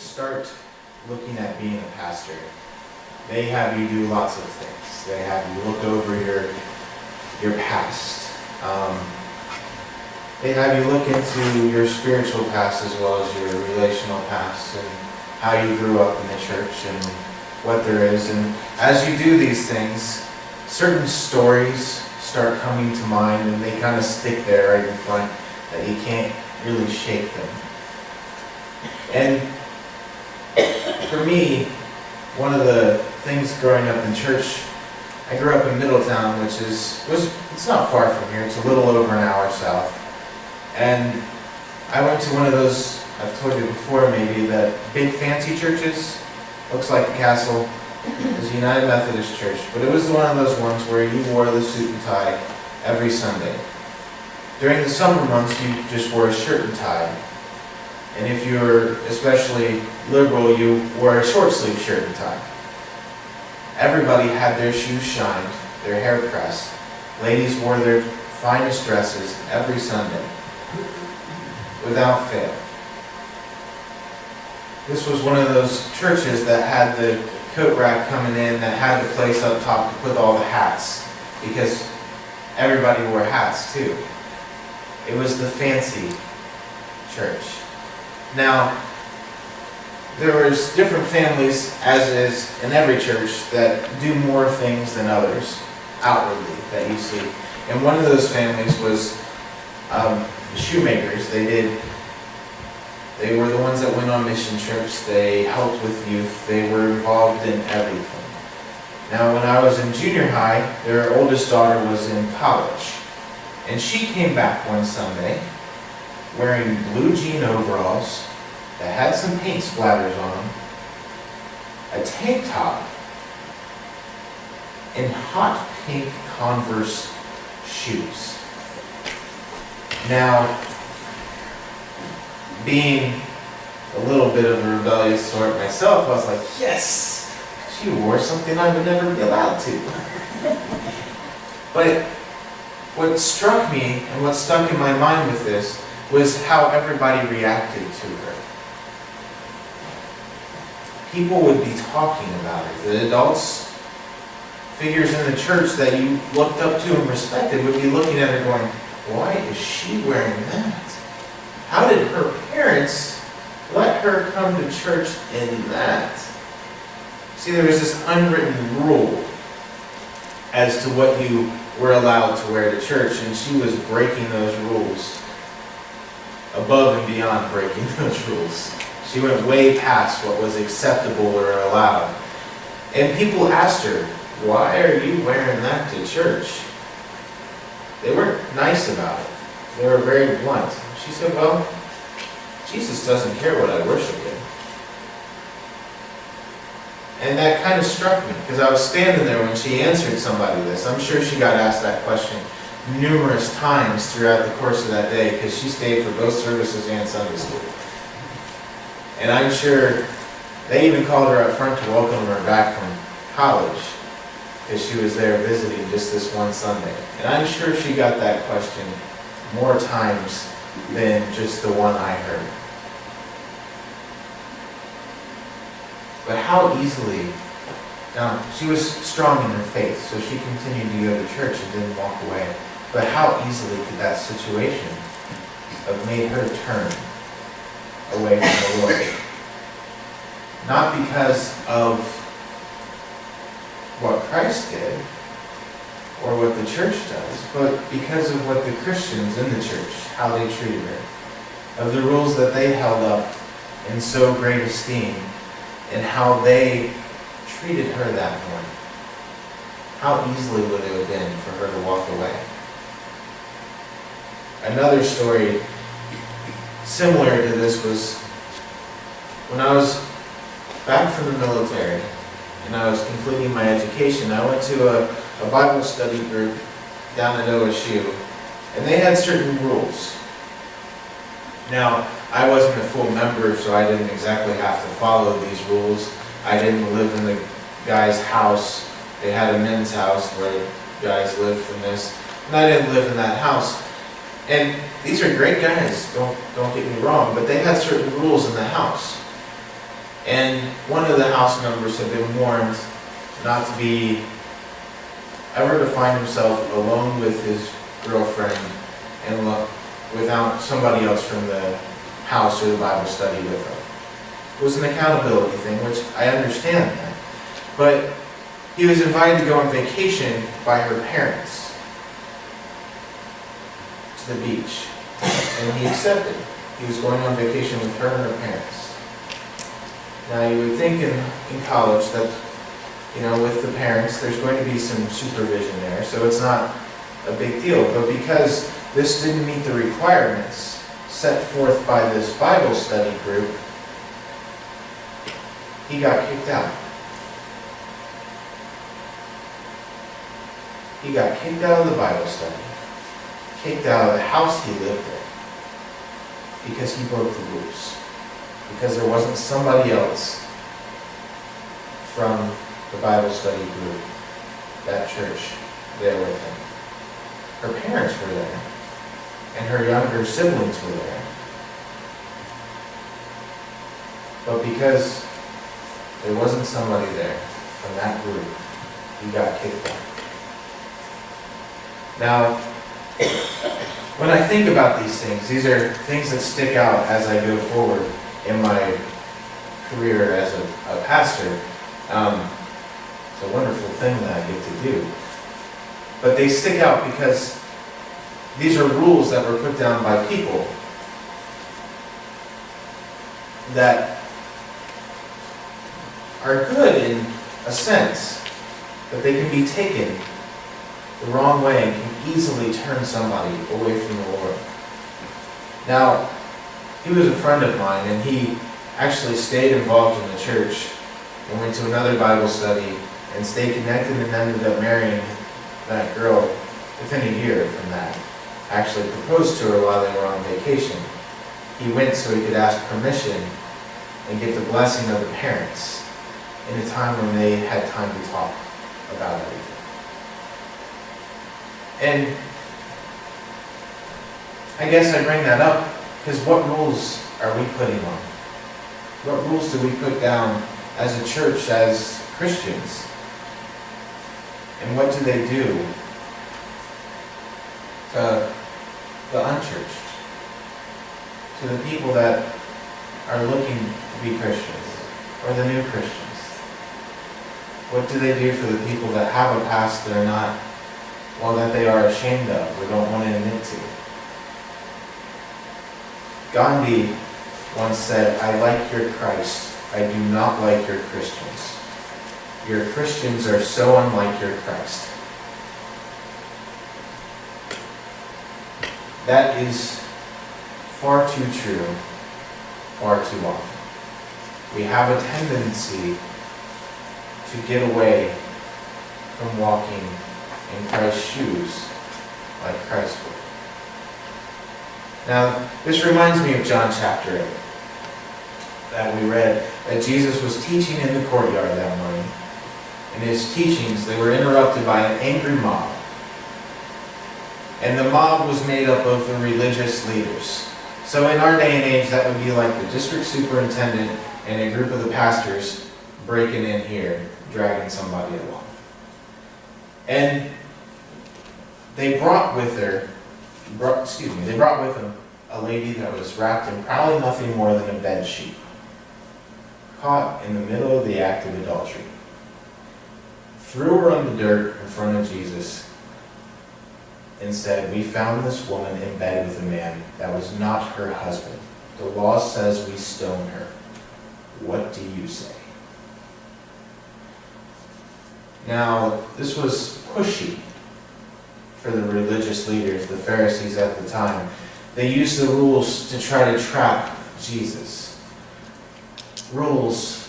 start looking at being a pastor, they have you do lots of things. They have you look over your past. They have you look into your spiritual past as well as your relational past and how you grew up in the church and what there is. And as you do these things, certain stories start coming to mind and they kind of stick there right in front that you can't really shake them. And for me, one of the things growing up in church, I grew up in Middletown, which it's not far from here. It's a little over an hour south. And I went to one of those, I've told you before maybe, that big fancy churches. Looks like a castle. It was a United Methodist Church. But it was one of those ones where you wore the suit and tie every Sunday. During the summer months, you just wore a shirt and tie. And if you were especially liberal, you wore a short sleeve shirt and tie. Everybody had their shoes shined, their hair pressed. Ladies wore their finest dresses every Sunday, without fail. This was one of those churches that had the coat rack coming in, that had the place up top to put all the hats, because everybody wore hats too. It was the fancy church. Now, there was different families, as is in every church, that do more things than others, outwardly, that you see. And one of those families was shoemakers. They were the ones that went on mission trips. They helped with youth. They were involved in everything. Now, when I was in junior high, their oldest daughter was in college. And she came back one Sunday wearing blue jean overalls that had some paint splatters on them, a tank top, and hot pink Converse shoes. Now, being a little bit of a rebellious sort myself, I was like, yes, she wore something I would never be allowed to. But what struck me and what stuck in my mind with this was how everybody reacted to her. People would be talking about her. The adults, figures in the church that you looked up to and respected, would be looking at her going, why is she wearing that? How did her parents let her come to church in that? See, there was this unwritten rule as to what you were allowed to wear to church, and she was breaking those rules, above and beyond breaking those rules. She went way past what was acceptable or allowed. And people asked her, why are you wearing that to church? They weren't nice about it. They were very blunt. She said, well, Jesus doesn't care what I worship in. And that kind of struck me, because I was standing there when she answered somebody this. I'm sure she got asked that question numerous times throughout the course of that day, because she stayed for both services and Sunday school. And I'm sure they even called her up front to welcome her back from college, because she was there visiting just this one Sunday. And I'm sure she got that question more times than just the one I heard. But how easily, now she was strong in her faith, so she continued to go to church and didn't walk away. But how easily could that situation have made her turn away from the Lord? Not because of what Christ did or what the church does, but because of what the Christians in the church, how they treated her, of the rules that they held up in so great esteem, and how they treated her that morning. How easily would it have been for her to walk away? Another story similar to this was when I was back from the military and I was completing my education. I went to a Bible study group down at OSU, and they had certain rules. Now, I wasn't a full member, so I didn't exactly have to follow these rules. I didn't live in the guy's house. They had a men's house where guys lived from this, and I didn't live in that house. And these are great guys, don't get me wrong, but they had certain rules in the house. And one of the house members had been warned not to be ever to find himself alone with his girlfriend and without somebody else from the house or the Bible study with him. It was an accountability thing, which I understand that. But he was invited to go on vacation by her parents to the beach. And he accepted. He was going on vacation with her and her parents. Now you would think in college that, with the parents, there's going to be some supervision there, so it's not a big deal. But because this didn't meet the requirements set forth by this Bible study group, he got kicked out. He got kicked out of the Bible study, kicked out of the house he lived in, because he broke the rules. Because there wasn't somebody else from the Bible study group, that church, there with him. Her parents were there, and her younger siblings were there. But because there wasn't somebody there from that group, he got kicked out. Now, when I think about these are things that stick out as I go forward in my career as a pastor. It's a wonderful thing that I get to do. But they stick out because these are rules that were put down by people that are good in a sense, but they can be taken the wrong way and can easily turn somebody away from the Lord. Now, he was a friend of mine, and he actually stayed involved in the church and went to another Bible study and stayed connected and ended up marrying that girl within a year from that. Actually proposed to her while they were on vacation. He went so he could ask permission and get the blessing of the parents in a time when they had time to talk about everything. And I guess I bring that up because what rules are we putting on? What rules do we put down as a church, as Christians? And what do they do to the unchurched? To the people that are looking to be Christians, or the new Christians? What do they do for the people that have a past they're not, that they are ashamed of or don't want to admit to? Gandhi once said, "I like your Christ, I do not like your Christians. Your Christians are so unlike your Christ." That is far too true, far too often. We have a tendency to get away from walking in Christ's shoes like Christ would. Now, this reminds me of John chapter 8 that we read, that Jesus was teaching in the courtyard that morning. In his teachings, they were interrupted by an angry mob. And the mob was made up of the religious leaders. So in our day and age, that would be like the district superintendent and a group of the pastors breaking in here, dragging somebody along. And they brought with them a lady that was wrapped in probably nothing more than a bed sheet, caught in the middle of the act of adultery. Threw her on the dirt in front of Jesus and said, "We found this woman in bed with a man that was not her husband. The law says we stone her. What do you say?" Now, this was pushy for the religious leaders, the Pharisees at the time. They used the rules to try to trap Jesus. Rules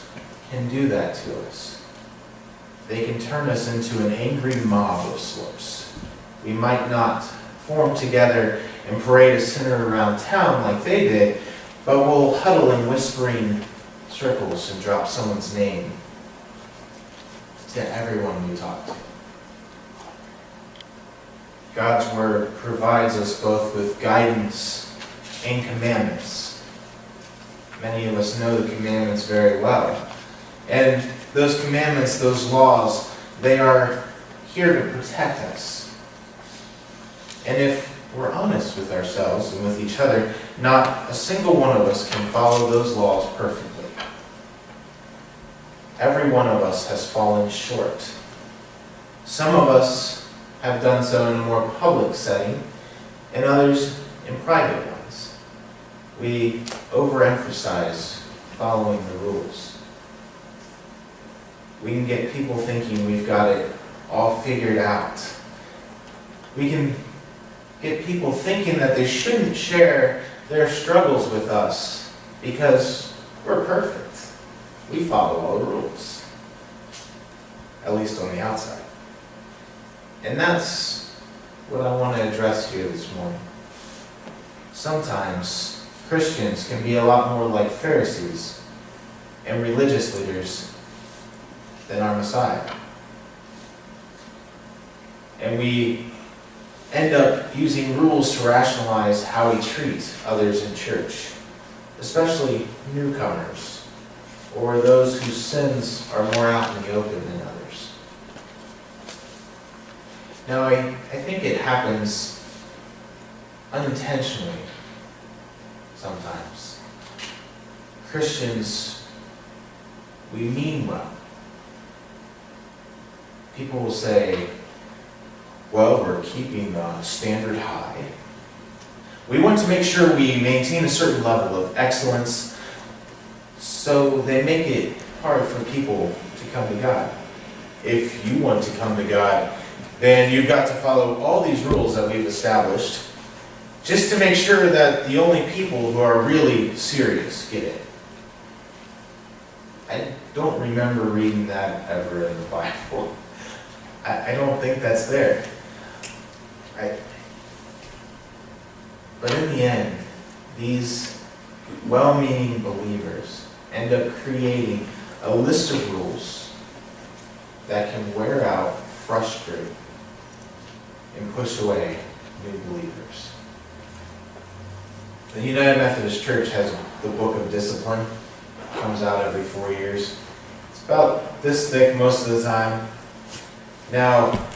can do that to us. They can turn us into an angry mob of sorts. We might not form together and parade a sinner around town like they did, but we'll huddle in whispering circles and drop someone's name to everyone we talk to. God's Word provides us both with guidance and commandments. Many of us know the commandments very well. And those commandments, those laws, they are here to protect us. And if we're honest with ourselves and with each other, not a single one of us can follow those laws perfectly. Every one of us has fallen short. Some of us have done so in a more public setting, and others in private ones. We overemphasize following the rules. We can get people thinking we've got it all figured out. We can get people thinking that they shouldn't share their struggles with us because we're perfect. We follow all the rules, at least on the outside. And that's what I want to address here this morning. Sometimes Christians can be a lot more like Pharisees and religious leaders than our Messiah. And we end up using rules to rationalize how we treat others in church, especially newcomers, or those whose sins are more out in the open than others. Now, I think it happens unintentionally sometimes. Christians, we mean well. People will say, well, we're keeping the standard high. We want to make sure we maintain a certain level of excellence, so they make it hard for people to come to God. If you want to come to God, then you've got to follow all these rules that we've established, just to make sure that the only people who are really serious get it. I don't remember reading that ever in the Bible. I don't think that's there. But in the end, these well-meaning believers end up creating a list of rules that can wear out, frustrate, and push away new believers. The United Methodist Church has the Book of Discipline. It comes out every 4 years. It's about this thick most of the time. Now,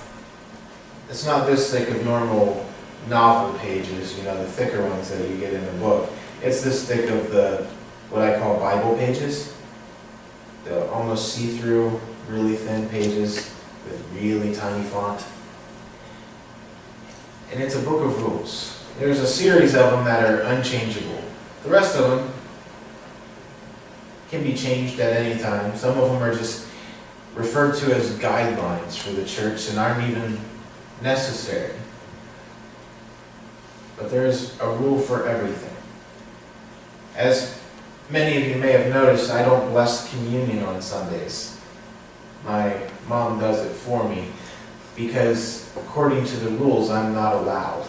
it's not this thick of normal novel pages, the thicker ones that you get in a book. It's this thick of the, what I call Bible pages, the almost see-through, really thin pages with really tiny font. And it's a book of rules. There's a series of them that are unchangeable. The rest of them can be changed at any time. Some of them are just referred to as guidelines for the church and aren't even necessary. But there's a rule for everything. As many of you may have noticed, I don't bless communion on Sundays. My mom does it for me because according to the rules, I'm not allowed.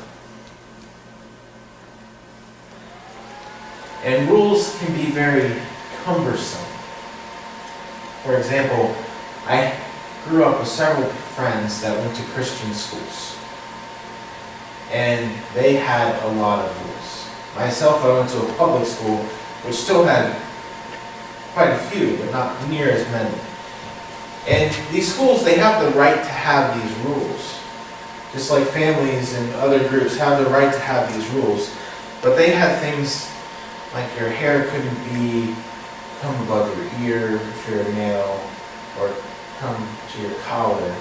And rules can be very cumbersome. For example, I grew up with several friends that went to Christian schools. And they had a lot of rules. Myself, I went to a public school, which still had quite a few, but not near as many. And these schools, they have the right to have these rules. Just like families and other groups have the right to have these rules. But they had things like your hair couldn't come above your ear if you're a male, or come to your collar.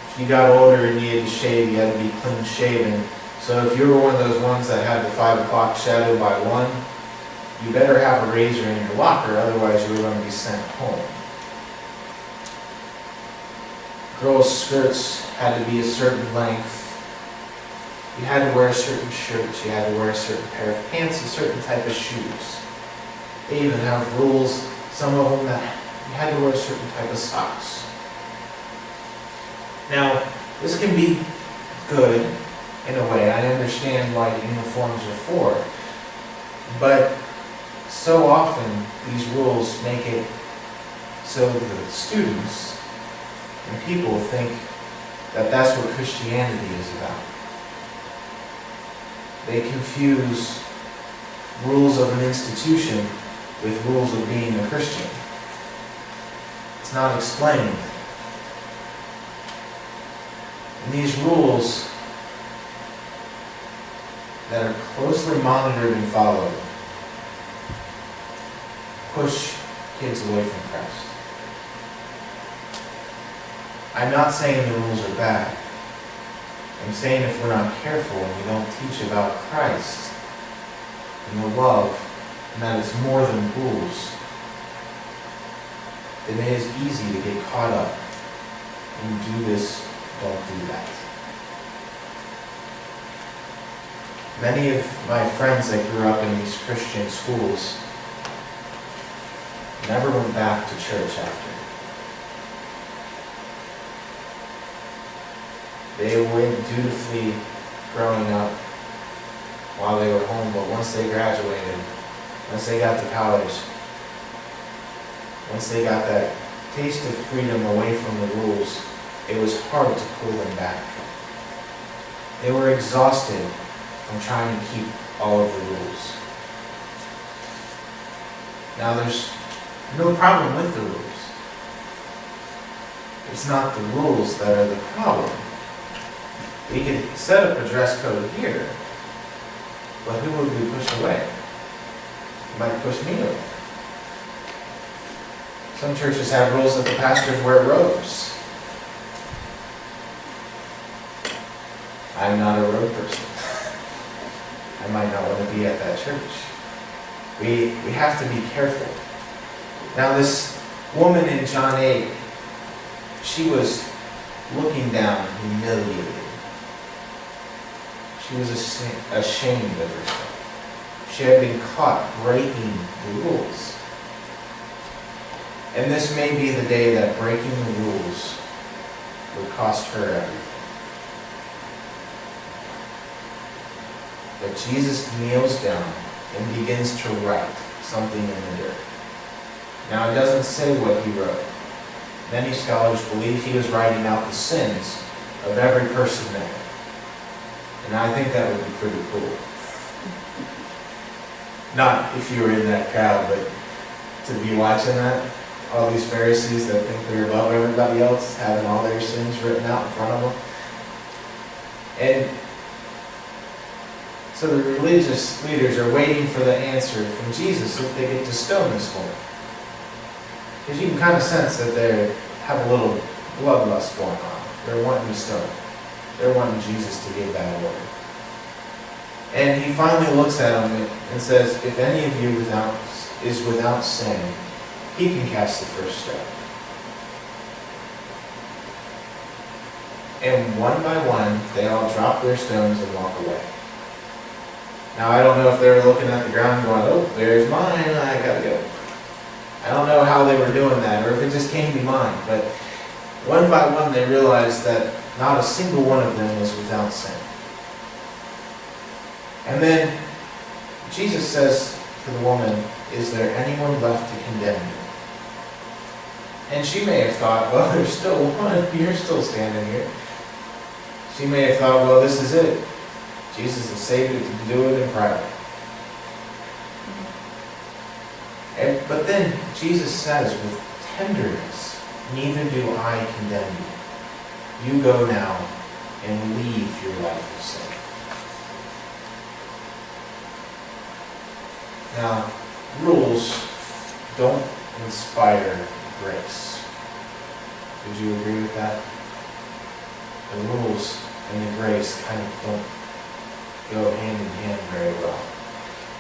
If you got older and needed to shave, you had to be clean shaven. So if you were one of those ones that had the 5 o'clock shadow by 1, you better have a razor in your locker, otherwise you were going to be sent home. Girls' skirts had to be a certain length. You had to wear a certain shirt, you had to wear a certain pair of pants, a certain type of shoes. They even have rules, some of them, that you had to wear a certain type of socks. Now, this can be good in a way. I understand why uniforms are for. But so often, these rules make it so the students and people think that that's what Christianity is about. They confuse rules of an institution with rules of being a Christian. It's not explained. And these rules that are closely monitored and followed push kids away from Christ. I'm not saying the rules are bad. I'm saying if we're not careful and we don't teach about Christ and the love, and that it's more than rules, then it is easy to get caught up and do this, don't do that. Many of my friends that grew up in these Christian schools never went back to church after. They went dutifully growing up while they were home, but once they graduated, once they got to college, once they got that taste of freedom away from the rules, it was hard to pull them back. They were exhausted from trying to keep all of the rules. Now there's no problem with the rules. It's not the rules that are the problem. We could set up a dress code here, but who would we push away? You might push me away. Some churches have rules that the pastors wear robes. I'm not a robe person. I might not want to be at that church. We have to be careful. Now this woman in John 8, she was looking down, humiliated. She was ashamed of herself. She had been caught breaking the rules. And this may be the day that breaking the rules would cost her everything. But Jesus kneels down and begins to write something in the dirt. Now it doesn't say what he wrote. Many scholars believe he was writing out the sins of every person there. And I think that would be pretty cool. Not if you were in that crowd, but to be watching that, all these Pharisees that think they're above everybody else, having all their sins written out in front of them. And so the religious leaders are waiting for the answer from Jesus if they get to stone this woman. Because you can kind of sense that they have a little bloodlust going on. They're wanting to stone. They're wanting Jesus to give that order. And he finally looks at them and says, if any of you is without sin, he can cast the first stone. And one by one, they all drop their stones and walk away. Now, I don't know if they were looking at the ground going, oh, there's mine, I gotta go. I don't know how they were doing that, or if it just came to mind, but one by one they realized that not a single one of them was without sin. And then Jesus says to the woman, is there anyone left to condemn you? And she may have thought, well, there's still one, you're still standing here. She may have thought, well, this is it. Jesus has saved it to do it in private. But then Jesus says with tenderness, neither do I condemn you. You go now and leave your life of sin. Now, rules don't inspire grace. Would you agree with that? The rules and the grace kind of don't go hand in hand very well.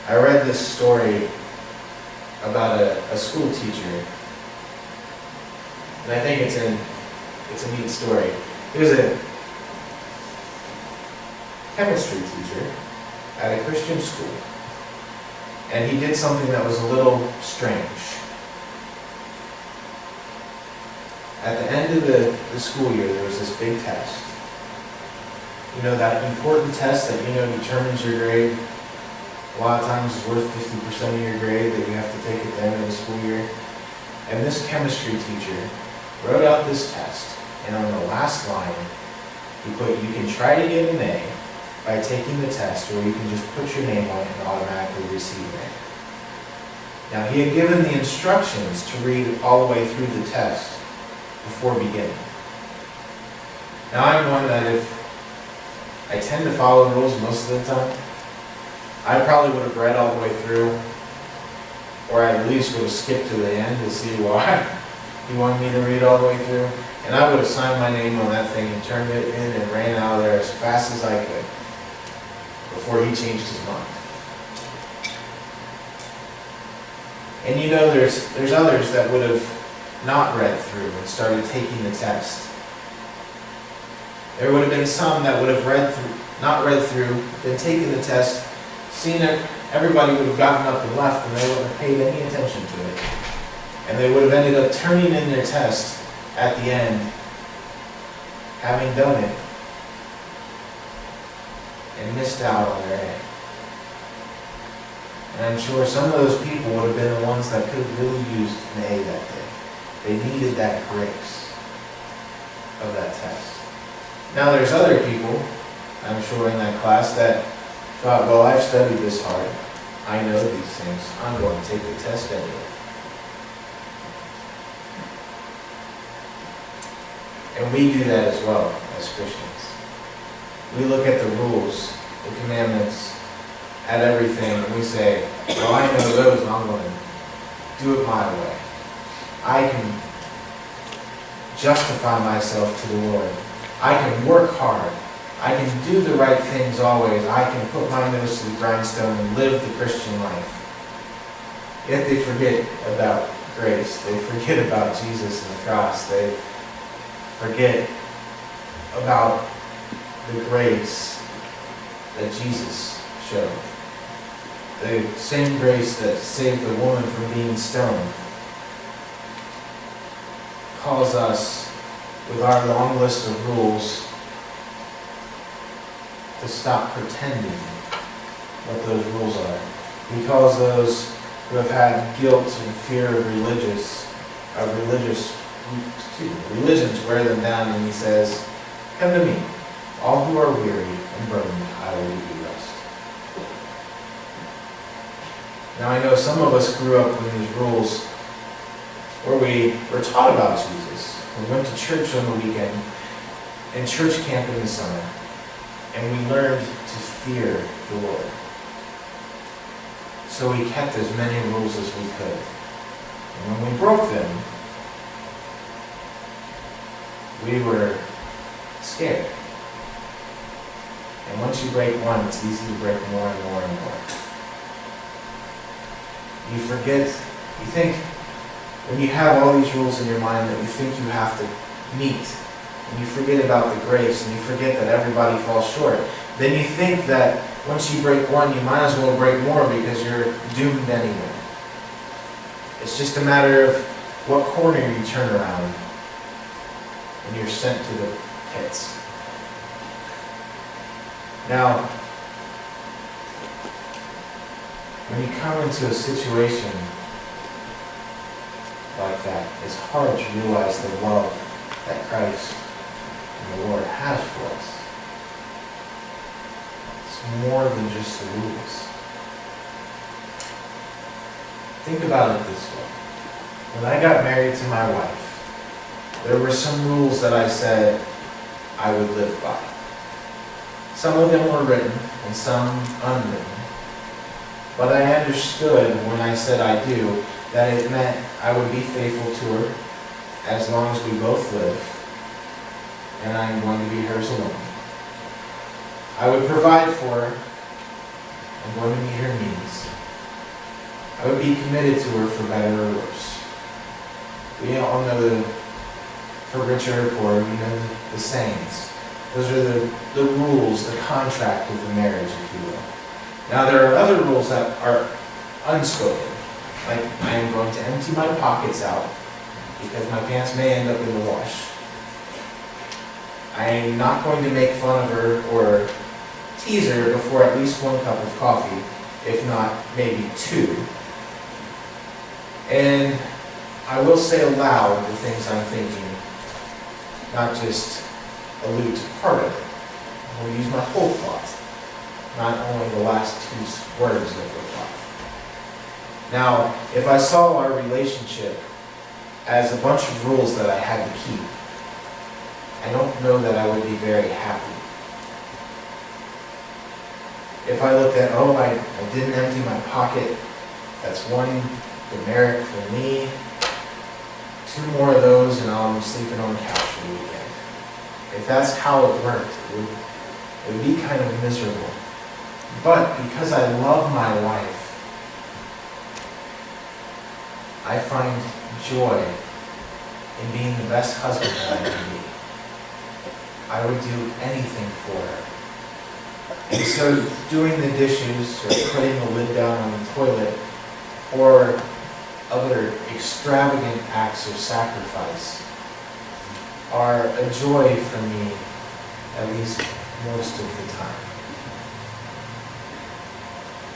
I read this story about a school teacher, and I think it's a neat story. He was a chemistry teacher at a Christian school, and he did something that was a little strange. At the end of the school year, there was this big test. You know, that important test that determines your grade. A lot of times is worth 50% of your grade that you have to take at the end of the school year. And this chemistry teacher wrote out this test, and on the last line, he put, you can try to get an A by taking the test, or you can just put your name on it and automatically receive an Now, he had given the instructions to read all the way through the test before beginning. Now, I'm one that if I tend to follow rules most of the time, I probably would have read all the way through, or I at least would have skipped to the end to see why he wanted me to read all the way through. And I would have signed my name on that thing and turned it in and ran out of there as fast as I could before he changed his mind. And you know, there's others that would have not read through and started taking the test. There would have been some that would have not read through, then taken the test, seen it, everybody would have gotten up and left, and they wouldn't have paid any attention to it. And they would have ended up turning in their test at the end, having done it, and missed out on their A. And I'm sure some of those people would have been the ones that could have really used an A that day. They needed that grace of that test. Now there's other people, I'm sure in that class, that thought, well, I've studied this hard. I know these things. I'm going to take the test anyway. And we do that as well as Christians. We look at the rules, the commandments, at everything, and we say, well, I know those, and I'm going to do it my way. I can justify myself to the Lord. I can work hard. I can do the right things always. I can put my nose to the grindstone and live the Christian life. Yet they forget about grace. They forget about Jesus and the cross. They forget about the grace that Jesus showed. The same grace that saved the woman from being stoned calls us, with our long list of rules, to stop pretending what those rules are. He calls those who have had guilt and fear of religions wear them down, and he says, come to me, all who are weary and burdened, I will give you rest. Now I know some of us grew up with these rules where we were taught about Jesus. We went to church on the weekend and church camp in the summer, and we learned to fear the Lord. So we kept as many rules as we could. And when we broke them, we were scared. And once you break one, it's easy to break more and more and more. You forget, you think, when you have all these rules in your mind that you think you have to meet, and you forget about the grace, and you forget that everybody falls short, then you think that once you break one, you might as well break more because you're doomed anyway. It's just a matter of what corner you turn around, and you're sent to the pits. Now, when you come into a situation like that, it's hard to realize the love that Christ and the Lord has for us. It's more than just the rules. Think about it this way. When I got married to my wife, there were some rules that I said I would live by. Some of them were written and some unwritten. But I understood when I said I do, that it meant I would be faithful to her as long as we both live, and I'm going to be hers alone. I would provide for her. I'm going to meet her needs. I would be committed to her for better or worse. We all know that for richer or poor, we know the sayings. Those are the rules, the contract of the marriage, if you will. Now there are other rules that are unspoken. Like, I am going to empty my pockets out because my pants may end up in the wash. I am not going to make fun of her or tease her before at least one cup of coffee, if not maybe two. And I will say aloud the things I'm thinking, not just allude to part of it. I will use my whole thought, not only the last two words of the thought. Now, if I saw our relationship as a bunch of rules that I had to keep, I don't know that I would be very happy. If I looked at, oh, I didn't empty my pocket, that's one demerit for me. 2 more of those and I'm sleeping on the couch for the weekend. If that's how it worked, it would be kind of miserable. But because I love my wife, I find joy in being the best husband that I can be. I would do anything for her. And so doing the dishes or putting the lid down on the toilet or other extravagant acts of sacrifice are a joy for me, at least most of the time.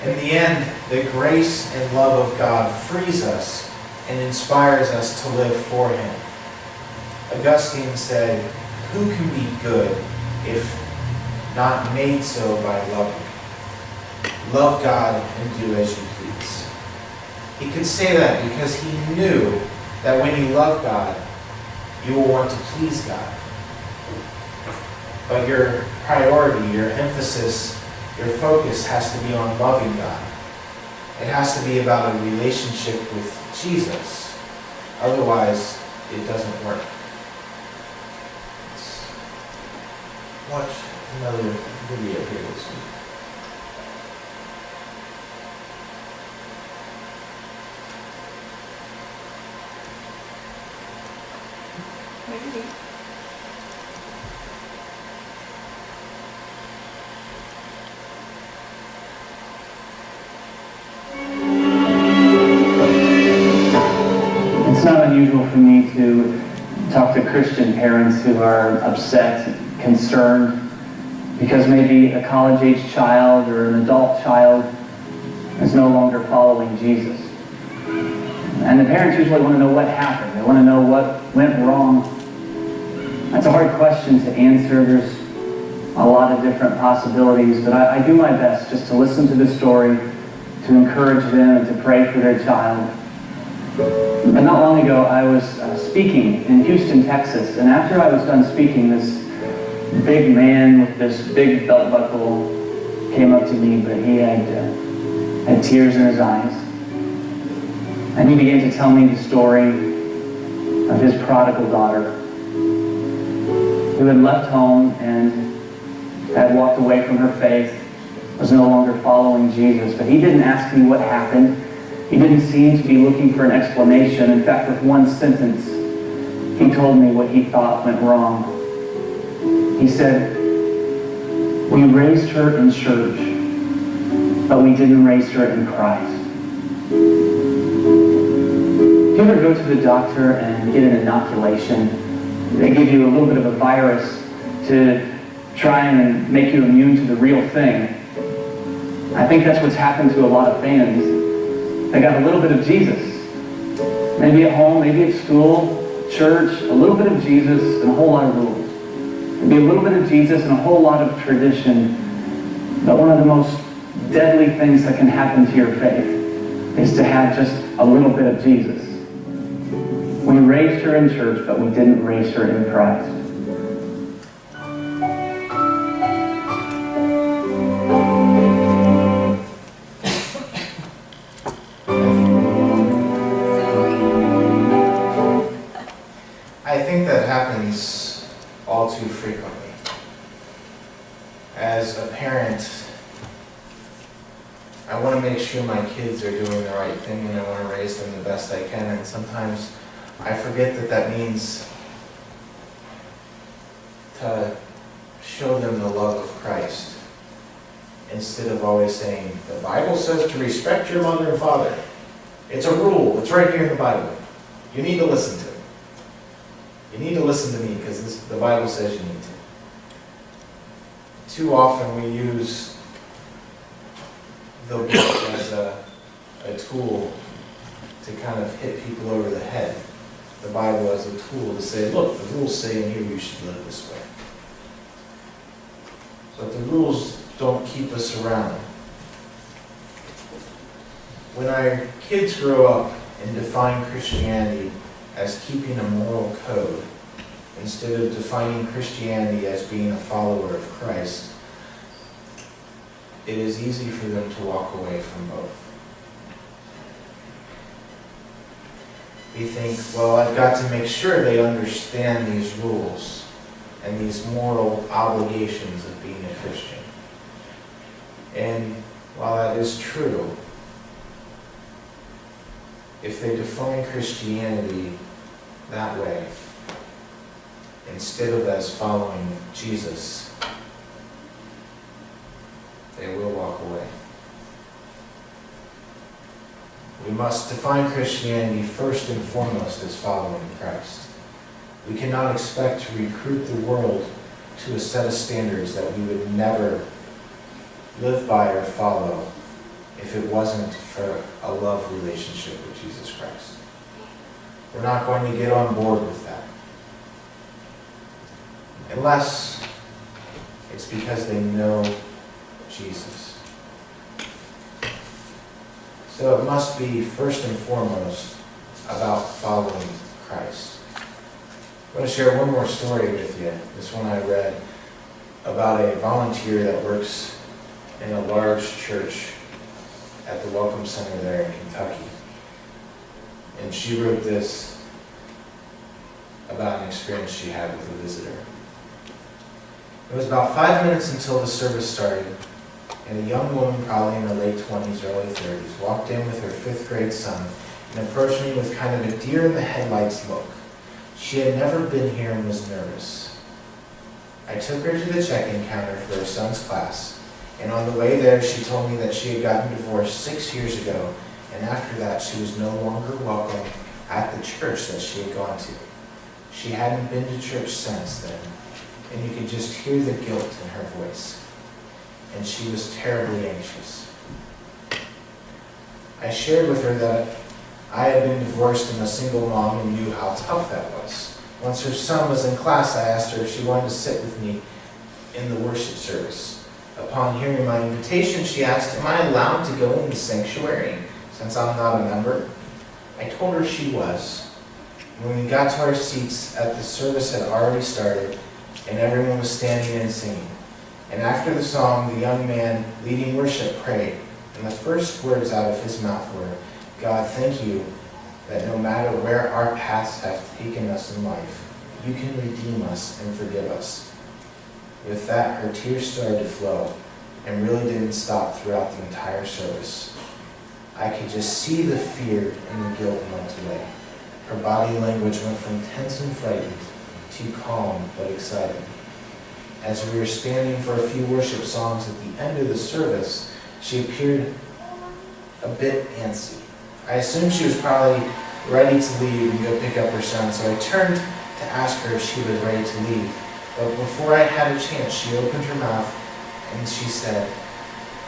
In the end, the grace and love of God frees us and inspires us to live for Him. Augustine said, "Who can be good if not made so by loving? Love God and do as you please." He could say that because he knew that when you love God, you will want to please God. But your priority, your emphasis, your focus has to be on loving God. It has to be about a relationship with Jesus. Otherwise, it doesn't work. Let's watch another video here this week. Maybe. It's not unusual for me to talk to Christian parents who are upset, concerned, because maybe a college-age child or an adult child is no longer following Jesus. And the parents usually want to know what happened. They want to know what went wrong. That's a hard question to answer. There's a lot of different possibilities, but I do my best just to listen to the story, to encourage them and to pray for their child. But not long ago, I was speaking in Houston, Texas, and after I was done speaking, this big man with this big belt buckle came up to me, but he had tears in his eyes. And he began to tell me the story of his prodigal daughter who had left home and had walked away from her faith, was no longer following Jesus. But he didn't ask me what happened. He didn't seem to be looking for an explanation. In fact, with one sentence, he told me what he thought went wrong. He said, "We raised her in church, but we didn't raise her in Christ." Do you ever go to the doctor and get an inoculation? They give you a little bit of a virus to try and make you immune to the real thing. I think that's what's happened to a lot of fans. They got a little bit of Jesus. Maybe at home, maybe at school, church, a little bit of Jesus and a whole lot of rules. Maybe a little bit of Jesus and a whole lot of tradition. But one of the most deadly things that can happen to your faith is to have just a little bit of Jesus. We raised her in church, but we didn't raise her in Christ. I think that happens all too frequently. As a parent, I want to make sure my kids are doing the right thing and I want to raise them the best I can, and sometimes I forget that that means to show them the love of Christ instead of always saying, the Bible says to respect your mother and father. It's a rule. It's right here in the Bible. You need to listen to it. You need to listen to me because the Bible says you need to. Too often we use the book as a tool to kind of hit people over the head. The Bible as a tool to say, look, the rules say in here you should live this way. But the rules don't keep us around. when our kids grow up and define Christianity as keeping a moral code, instead of defining Christianity as being a follower of Christ, it is easy for them to walk away from both. We think, well, I've got to make sure they understand these rules and these moral obligations of being a Christian. And while that is true, if they define Christianity that way, instead of as following Jesus, they will walk away. We must define Christianity first and foremost as following Christ. We cannot expect to recruit the world to a set of standards that we would never live by or follow if it wasn't for a love relationship with Jesus Christ. We're not going to get on board with that. Unless it's because they know Jesus. So it must be first and foremost about following Christ. I want to share one more story with you. This one I read about a volunteer that works in a large church at the Welcome Center there in Kentucky. And she wrote this about an experience she had with a visitor. It was about 5 minutes until the service started, and a young woman, probably in her late 20s, early 30s, walked in with her 5th grade son and approached me with kind of a deer in the headlights look. She had never been here and was nervous. I took her to the check-in counter for her son's class, and on the way there she told me that she had gotten divorced 6 years ago, and after that she was no longer welcome at the church that she had gone to. She hadn't been to church since then, and you could just hear the guilt in her voice. And she was terribly anxious. I shared with her that I had been divorced and a single mom and knew how tough that was. Once her son was in class, I asked her if she wanted to sit with me in the worship service. Upon hearing my invitation, she asked, "Am I allowed to go in the sanctuary since I'm not a member?" I told her she was. When we got to our seats, the service had already started, and everyone was standing and singing. And after the song, the young man leading worship prayed, and the first words out of his mouth were, "God, thank you that no matter where our paths have taken us in life, you can redeem us and forgive us." With that, her tears started to flow and really didn't stop throughout the entire service. I could just see the fear and the guilt melt away. Her body language went from tense and frightened to calm but excited. As we were standing for a few worship songs at the end of the service, she appeared a bit antsy. I assumed she was probably ready to leave and go pick up her son, so I turned to ask her if she was ready to leave. But before I had a chance, she opened her mouth and she said,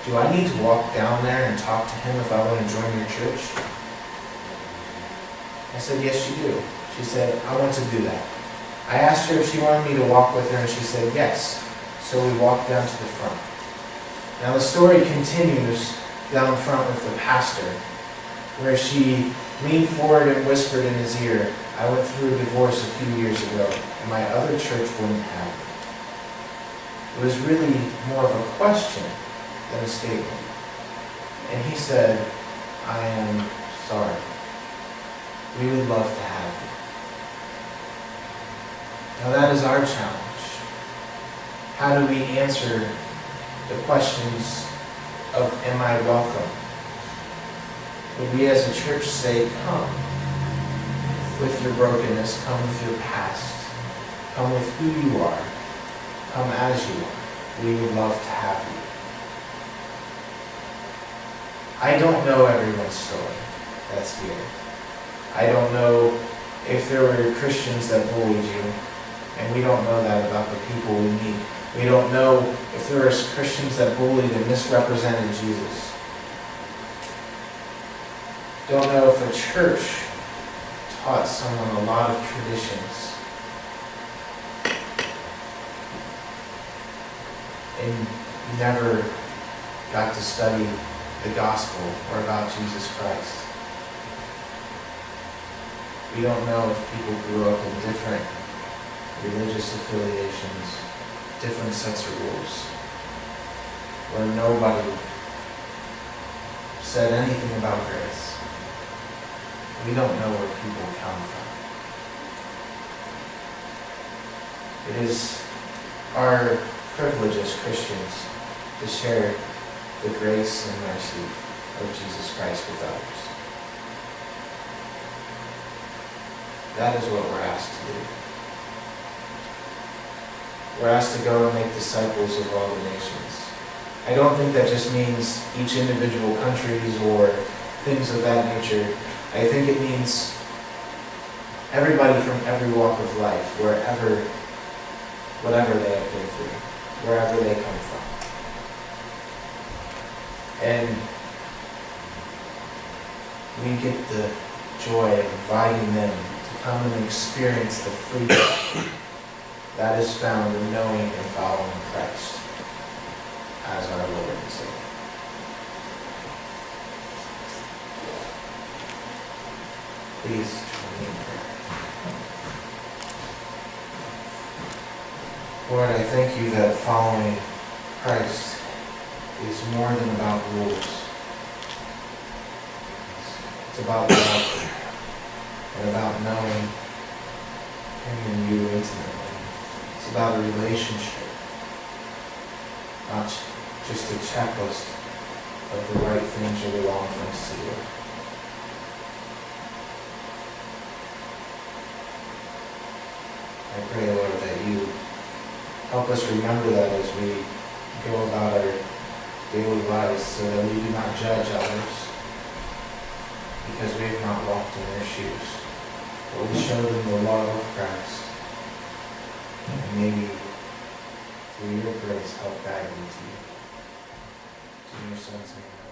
"Do I need to walk down there and talk to him if I want to join your church?" I said, "Yes, you do." She said, "I want to do that." I asked her if she wanted me to walk with her, and she said yes. So we walked down to the front. Now the story continues down front with the pastor, where she leaned forward and whispered in his ear, "I went through a divorce a few years ago, and my other church wouldn't have me." It was really more of a question than a statement. And he said, "I am sorry. We would love to have you." Now that is our challenge. How do we answer the questions of, am I welcome? Would we as a church say, come with your brokenness, come with your past, come with who you are, come as you are. We would love to have you. I don't know everyone's story that's here. I don't know if there were Christians that bullied you. And we don't know that about the people we meet. We don't know if there are Christians that bullied and misrepresented Jesus. Don't know if the church taught someone a lot of traditions and never got to study the gospel or about Jesus Christ. We don't know if people grew up in different religious affiliations, different sets of rules, where nobody said anything about grace. We don't know where people come from. It is our privilege as Christians to share the grace and mercy of Jesus Christ with others. That is what we're asked to do. We're asked to go and make disciples of all the nations. I don't think that just means each individual countries or things of that nature. I think it means everybody from every walk of life, whatever they have been through, wherever they come from. And we get the joy of inviting them to come and experience the freedom that is found in knowing and following Christ as our Lord and Savior. Please join me in prayer. Lord, I thank you that following Christ is more than about rules. It's about love and about knowing Him and you intimately. It's about a relationship, not just a checklist of the right things that belong for us to do. I pray, Lord, that you help us remember that as we go about our daily lives, so that we do not judge others because we have not walked in their shoes, but we show them the love of Christ, and maybe through your grace help guide them to you. In your Son's name.